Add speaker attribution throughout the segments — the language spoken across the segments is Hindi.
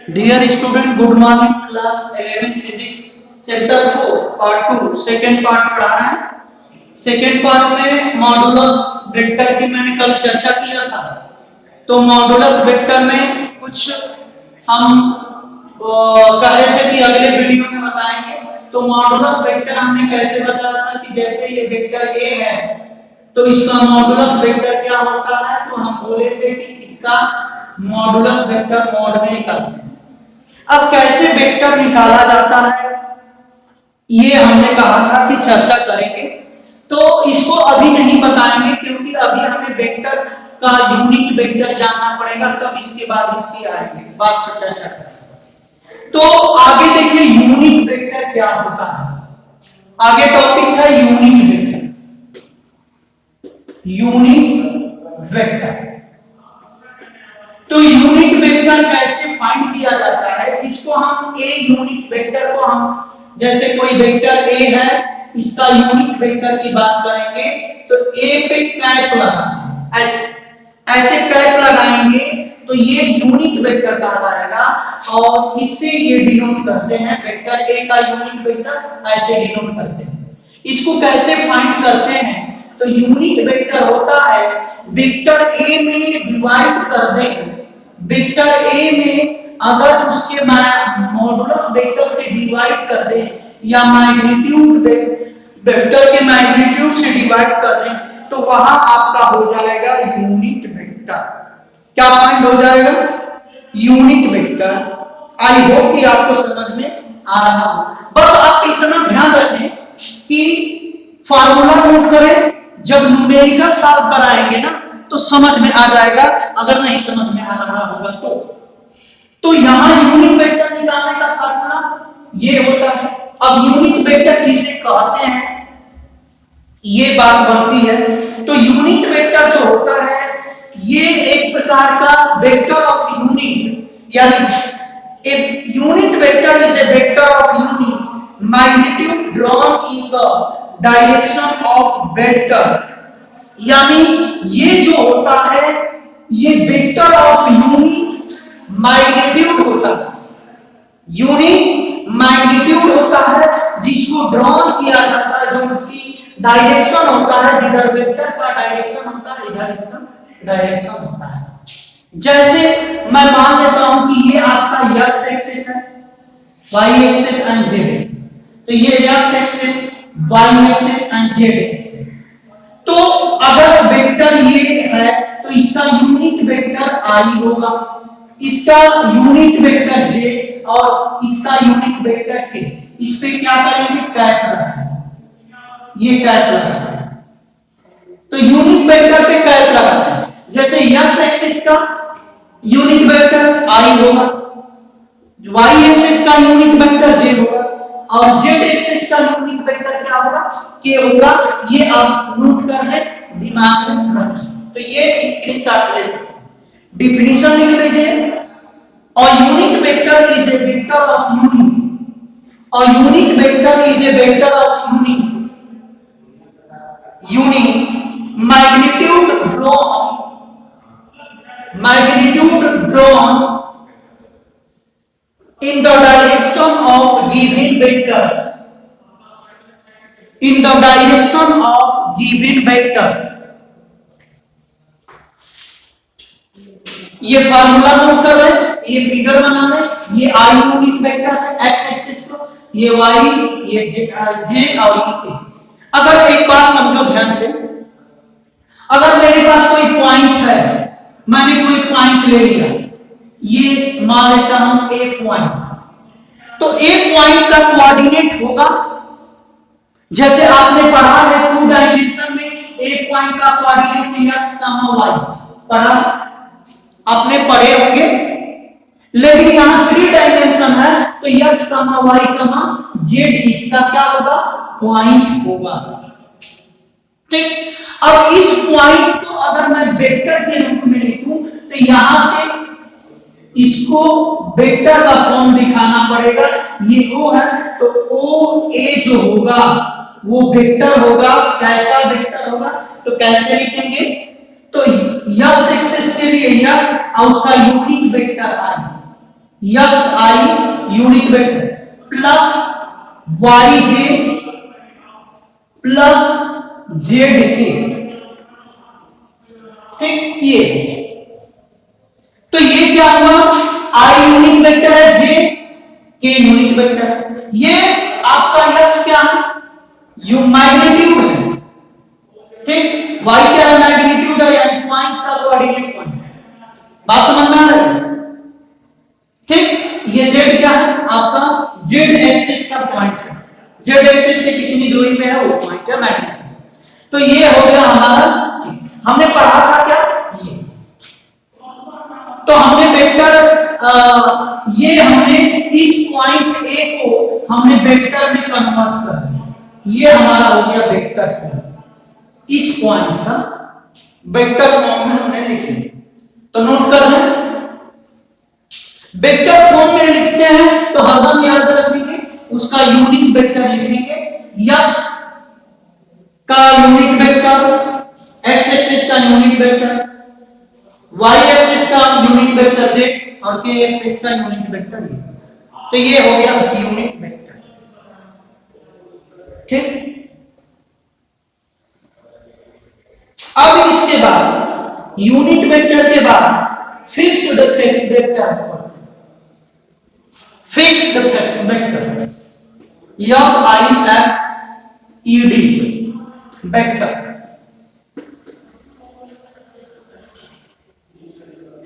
Speaker 1: Dear student, good morning. Class 11 Physics Chapter 4 Part 2 second part पढ़ा है। सेकेंड पार्ट में मॉडुलस वेक्टर की मैंने कल चर्चा किया था। तो मॉडुलस वेक्टर में कुछ हम कह रहे थे कि अगले वीडियो में बताएंगे। तो मॉडुलस वेक्टर हमने कैसे बताया था कि जैसे ये वेक्टर ए है तो इसका मॉडुलस वेक्टर क्या होता है। तो हम बोले थे कि इसका मॉडुलस वेक्टर मॉड में निकालते हैं। अब कैसे वेक्टर निकाला जाता है ये हमने कहा था कि चर्चा करेंगे। तो इसको अभी नहीं बताएंगे क्योंकि अभी हमें वेक्टर का यूनिट वेक्टर जानना पड़ेगा, तब इसके बाद इसकी आएंगे बात पर चर्चा करेंगे। तो आगे देखिए यूनिट वेक्टर क्या होता है। आगे टॉपिक है यूनिट वेक्टर। यूनिट वेक्टर तो यूनिट वेक्टर कैसे फाइंड किया जाता है, जिसको हम ए यूनिट वेक्टर को हम जैसे कोई वेक्टर ए है इसका यूनिट वेक्टर की बात करेंगे तो ए पे कैप लगाएंगे, ऐसे कैप लगाएंगे तो ये यूनिट वेक्टर कहलाएगा और इससे ये डिनोट करते हैं वेक्टर ए का यूनिट वेक्टर ऐसे डिनोट करते हैं। इसको कैसे फाइंड करते हैं तो यूनिट वेक्टर होता है वेक्टर ए में डिवाइड कर दें। वेक्टर ए में अगर उसके मॉडुलस वेक्टर से डिवाइड कर दें या मैग्नीट्यूड वेक्टर के मैग्नीट्यूड से डिवाइड कर दें तो वहां आपका हो जाएगा यूनिट वेक्टर। क्या फाइंड हो जाएगा? Unit vector. आई होप कि आपको समझ में आ रहा हो। बस आप इतना ध्यान रखें कि फार्मूला नोट करें, जब न्यूमेरिकल सॉल्व कराएंगे ना तो समझ में आ जाएगा, अगर नहीं समझ में आ रहा होगा तो यहां यूनिट वेक्टर निकालने का फार्मूला ये होता है। अब यूनिट वेक्टर किसे कहते हैं ये बात बनती है। तो यूनिट वेक्टर जो होता है ये एक प्रकार का वेक्टर ऑफ यूनिट, यानी a unit vector is a vector of unit magnitude drawn in the direction of vector. यानी ये जो होता है ये वेक्टर ऑफ यूनिट मैग्नीट्यूड होता है। यूनिट मैग्नीट्यूड होता है जिसको ड्रॉन किया जाता है, जो कि डायरेक्शन होता है, जिधर वेक्टर का डायरेक्शन होता है इधर इसका डायरेक्शन होता है। जैसे मैं मान लेता हूं कि ये आपका x एक्सिस है, y axis and z axis. तो ये x axis, y axis and z axis. तो अगर वेक्टर ये है तो इसका यूनिट वेक्टर i होगा, इसका यूनिट वेक्टर j और इसका यूनिट वेक्टर k। इस पे क्या करेंगे? कैप लगाएंगे। ये कैप लगाएंगे तो यूनिट वेक्टर पे कैप लगाते हैं। जैसे x एक्सिस का यूनिट वेक्टर i होगा, y एक्सिस का यूनिट वेक्टर j होगा और z एक्सिस का यूनिट वेक्टर क्या होगा? k होगा। ये आप नोट कर ले, दिमाग में रख। तो ये स्क्रीनशॉट ले सकते हैं, डिफिनीशन लिख लीजिए। और unit vector is a vector of unit, और unit vector is a vector of unit magnitude drawn in the direction of given vector, in the direction of given vector। ये फार्मूला नोट कर ले, ये फिगर बना ले। ये i यूनिट वेक्टर है x एक्सिस को, ये y, ये j और ये k। अगर एक बात समझो ध्यान से, अगर मेरे पास कोई पॉइंट है, मैंने कोई पॉइंट ले लिया, ये मान लेता हूं ए पॉइंट, तो ए पॉइंट का कोऑर्डिनेट होगा। जैसे आपने पढ़ा है 2 डायमेंशन में ए पॉइंट का कोऑर्डिनेट x, y पढ़ा, आपने पढ़े होंगे। लेकिन यहां 3 डायमेंशन है तो x, y, z इसका क्या होगा? पॉइंट होगा। ठीक। अब इस पॉइंट को अगर मैं वेक्टर के रूप में लिखूं तो यहां से इसको वेक्टर का फॉर्म दिखाना पड़ेगा। ये O है तो O A जो होगा वो वेक्टर होगा। कैसा वेक्टर होगा? तो कैसे लिखेंगे? तो x एक्सिस के लिए x और उसका unit vector i, X I unit vector plus Y J plus Z K, ठीक। ये तो ये क्या हुआ, आई यूनिट वेक्टर है, जे के यूनिट वेक्टर है। ये आपका एक्स क्या है, यू मैग्नीट्यूड है, ठीक। वाई क्या है, मैग्नीट्यूड है, यानी पॉइंट का कोऑर्डिनेट पॉइंट। बात समझ में आ रही है, ठीक। ये जेड क्या है, आपका जेड एक्सिस का पॉइंट है, जेड एक्सिस से कितनी दूरी पे है वो पॉइंट है मैग्नीट्यूड। तो ये हो गया हमारा, हमने पढ़ा था क्या ये, तो हमने वेक्टर ये हमने इस पॉइंट ए को हमने वेक्टर में कन्वर्ट कर दिया, ये हमारा हो गया वेक्टर फॉर्म। इस पॉइंट का वेक्टर फॉर्म में हमने लिख लिया, तो नोट कर लें। वेक्टर फॉर्म में लिखते हैं तो हरदम याद रखेंगे उसका यूनिट वेक्टर लिखेंगे, एक्स का यूनिट वेक्टर, एक्स एक्सिस का यूनिट वेक्टर, वाई एक्सिस का यूनिट वेक्टर जेड और के एक्सिस का यूनिट वेक्टर ये। तो ये हो गया यूनिट वेक्टर, ठीक। अब इसके बाद यूनिट वेक्टर के बाद fixed vector, fixed vector F I x E D vector,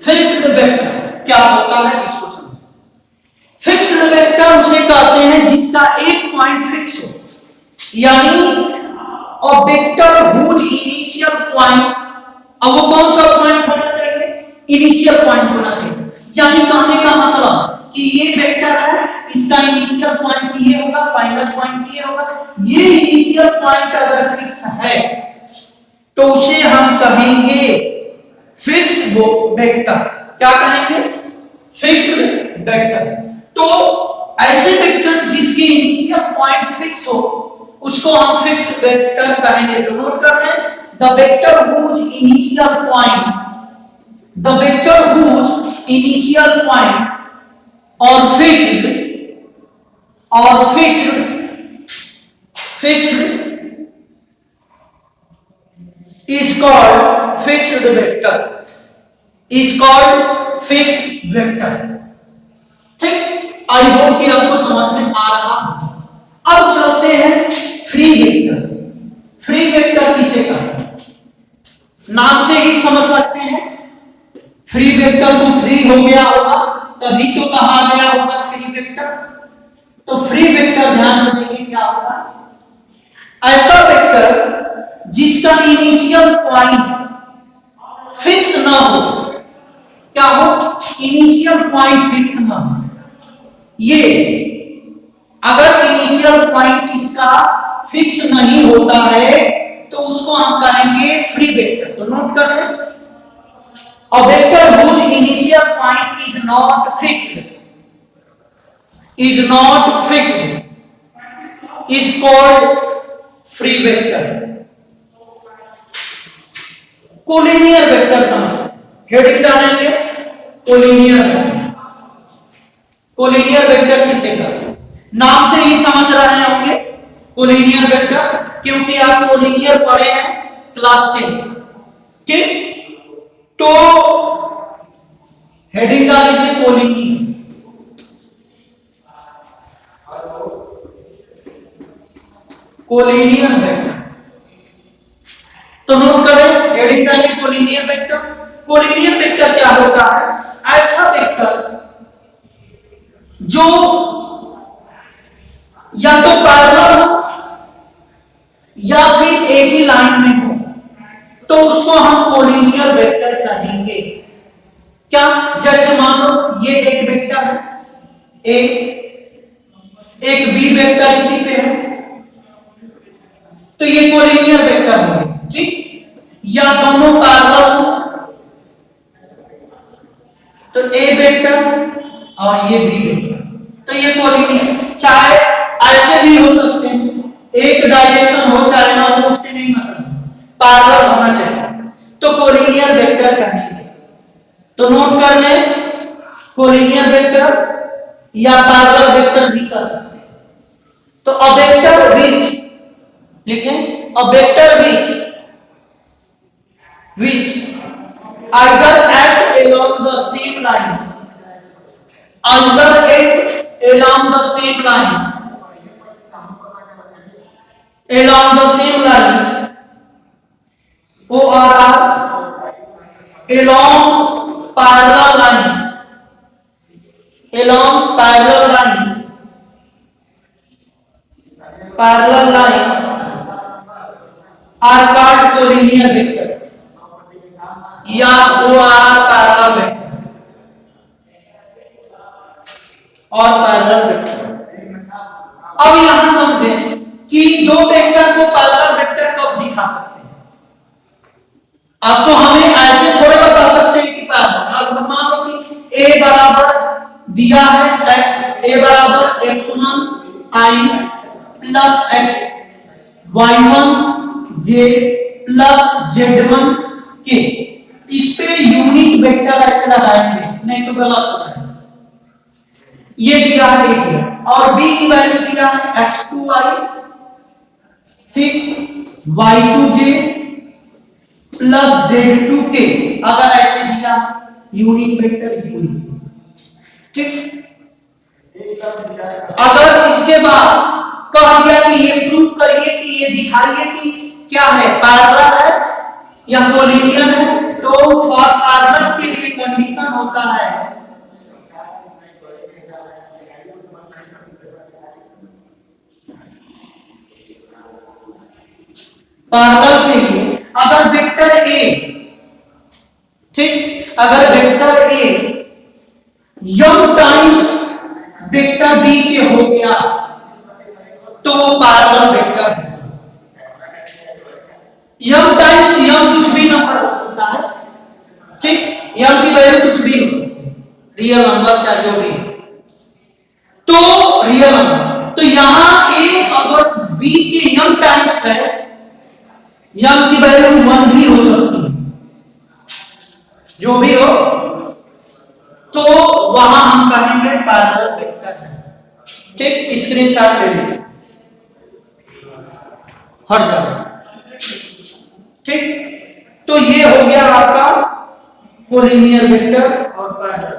Speaker 1: fixed vector क्या होता है इसको समझो। फिक्स्ड वेक्टर उसे कहते हैं जिसका एक पॉइंट फिक्स हो, यानी a vector whose initial point, अब वो कौन सा पॉइंट होना चाहिए, इनिशियल पॉइंट होना चाहिए। यानी कहने का मतलब कि ये वेक्टर है, इसका इनिशियल पॉइंट ये होगा, फाइनल पॉइंट ये होगा। ये इनिशियल पॉइंट अगर फिक्स है तो उसे हम कहेंगे फिक्स्ड वेक्टर। क्या कहेंगे, फिक्स्ड वेक्टर। तो ऐसे वेक्टर जिसके इनिशियल पॉइंट फिक्स हो उसको हम फिक्स्ड वेक्टर कहेंगे। तो नोट कर लें, the vector whose initial point, the vector whose initial point और fixed is called fixed vector, is called fixed vector, ठीक। आई होप कि आपको समझ में आ रहा है। अब चलते हैं फ्री वेक्टर। फ्री वेक्टर किसे कहते हैं, नाम से ही समझ सकते हैं, फ्री वेक्टर को फ्री हो गया होगा तभी तो कहा गया होगा फ्री वेक्टर। तो फ्री वेक्टर ध्यान से देखिए क्या होगा, ऐसा वेक्टर जिसका इनिशियल पॉइंट फिक्स ना हो, क्या हो, इनिशियल पॉइंट फिक्स ना हो। ये अगर इनिशियल पॉइंट इसका फिक्स नहीं होता है तो उसको हम कहेंगे फ्री वेक्टर। तो नोट कर लें, a vector whose initial point is not fixed is called free vector। Collinear vector समझते हैं, हेडिंग डालेंगे कोलिनियर। कोलिनियर वेक्टर किसे कहते हैं, नाम से ही समझ रहे होंगे कोलिनियर वेक्टर, क्योंकि आप कोलिनियर पढ़े हैं क्लास 10, ठीक। तो हेडिंग डालीजिए कोलिनियर। कोलिनियर वेक्टर, तो नोट करें, हेडिंग डालिए कोलिनियर वेक्टर। कोलिनियर वेक्टर क्या होता है, ऐसा वेक्टर जो या तो पैरेलल हो या फिर एक ही लाइन में हो, तो उसको हम कोलिनियर वेक्टर कहेंगे। क्या, जैसे मान लो ये एक वेक्टर है, एक बी वेक्टर इसी पे है, तो ये कोलिनियर वेक्टर हो गए, ठीक। या दोनों पैरेलल हो, तो ए वेक्टर और ये बी वेक्टर, तो ये कोलिनियर। चाहे ऐसे भी हो सकते हैं, एक डायरेक्शन हो चाहे ना हो, उससे नहीं मतलब, पैरेलल होना चाहिए, तो कोलिनियर वेक्टर कहेंगे। तो नोट कर लें, कोलिनियर वेक्टर या पैरेलल वेक्टर भी कर सकते हैं। तो अ वेक्टर व्हिच, लिखें, a vector which either act along the same line, either act along the same line, along the same line, or along parallel lines, along parallel lines, parallel lines are called collinear vector या OR पैरेलल वेक्टर और पैरेलल वेक्टर। अब यहां समझें कि दो वेक्टर को पैरेलल वेक्टर कब दिखा सकते हैं। अब तो हमें ऐसे थोड़े बता सकते हैं कि पैरेलल, अब मान लो कि a बराबर दिया है, a बराबर x1 i plus x y1 j plus z1 k, इस पे यूनिट वेक्टर ऐसे लगाएंगे, नहीं तो गलत होता है। ये दिया है a दिया और b की वैल्यू दिया है x2i, ठीक, y2j प्लस z2k, अगर ऐसे दिया यूनिट वेक्टर यूनिट, ठीक। अगर इसके बाद कह दिया कि ये प्रूव करिए कि ये दिखाइए कि क्या है, पैरेलल है या कोलिनियर है, तो फॉर पैरेलल के लिए कंडीशन होता है पैरेलल के लिए अगर वेक्टर a, ठीक, अगर vector a m times vector b के हो गया तो वो पैरेलल वेक्टर है। m टाइम्स m कुछ भी नंबर हो सकता है, ठीक, m की वैल्यू कुछ भी हो सकती है, रियल नंबर चाहे जो भी, तो रियल नंबर। तो यहां a अगर b के m टाइम्स है, m की वैल्यू 1 भी हो सकती है, जो भी हो, तो वहां हम कहेंगे पैरेलल वेक्टर है, ठीक। स्क्रीनशॉट ले लीजिए, हट जाओ, ठीक। तो ये हो गया आपका कोलिनियर वेक्टर और parallel.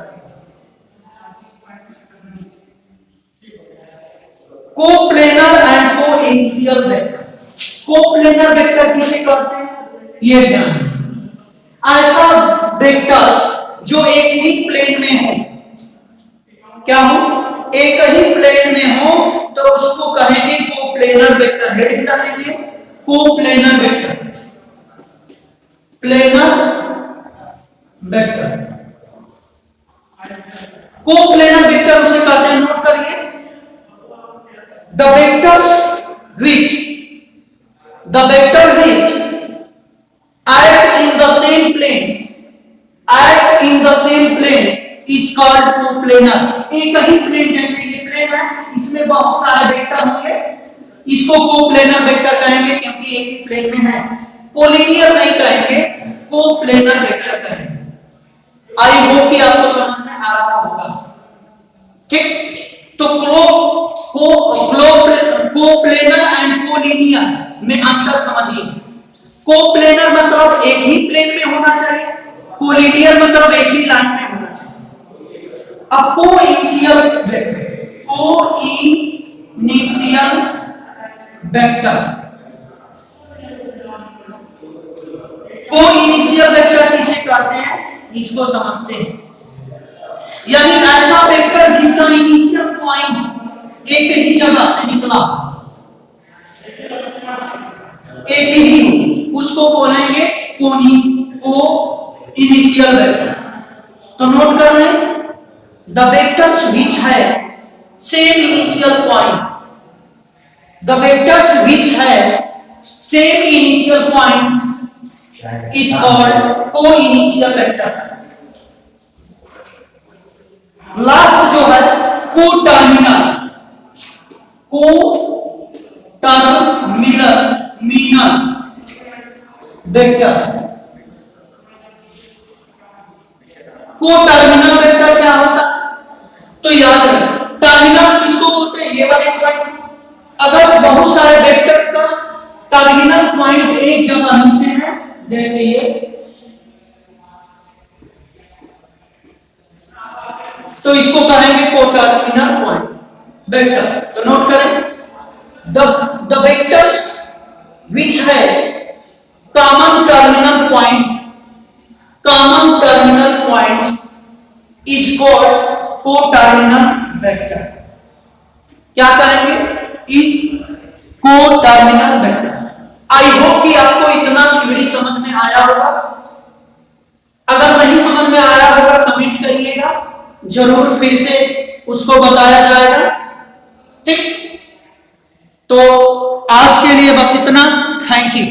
Speaker 1: Coplanar and coaxial vector, coplanar vector किसे कहते हैं ये ध्यान, ऐसा वेक्टर्स जो एक ही प्लेन में हो, क्या हो, एक ही प्लेन में हो, तो उसको कहेंगे कोप्लेनर वेक्टर। हेडिंग डाल लीजिए, coplanar vector, planar vector, coplanar vector उसे कहते हैं, नोट करिए, the vectors which act in the same plane is called coplanar। एक ही प्लेन, जैसे ये प्लेन है, इसमें बहुत सारे वेक्टर होंगे, इसको कोप्लेनर वेक्टर कहेंगे क्योंकि एक ही प्लेन में है। कोलिनियर नहीं कहेंगे, कोप्लेनर वेक्टर कहेंगे। आई होप कि आपको समझ में आ रहा होगा, ठीक। तो कोप्लेनर एंड कोलिनियर में अंतर समझिए। कोप्लेनर मतलब एक ही प्लेन में होना चाहिए, कोलिनियर मतलब एक ही लाइन में होना चाहिए। अब कोइनिशियल वेक्टर, कोइनिशियल वेक्टर किसे कहते हैं, इसको समझते हैं। यानी ऐसा वेक्टर जिसका इनिशियल पॉइंट एक ही जगह से निकला, एक ही, उसको बोलेंगे कोइनिशियल वेक्टर। तो नोट कर लें, द वेक्टर्स व्हिच है same initial point, the vectors which है same initial points is called coinitial vector. Last जो है कोटर्मिनल वेक्टर। कोटर्मिनल वेक्टर क्या होता है, तो याद रखें टर्मिनल किसको बोलते हैं, ये वाले पॉइंट। अगर बहुत सारे वेक्टर का टर्मिनल पॉइंट एक जगह मिलते हैं जैसे ये, तो इसको कहेंगे कोटर्मिनल पॉइंट वेक्टर। तो नोट करें द वेक्टर्स विच है common terminal points is called coterminal vector. क्या करेंगे, is coterminal vector. I hope कि आपको इतना थ्योरी समझ में आया होगा। अगर नहीं समझ में आया होगा कमेंट करिएगा, जरूर फिर से उसको बताया जाएगा। ठीक, तो आज के लिए बस इतना। Thank you.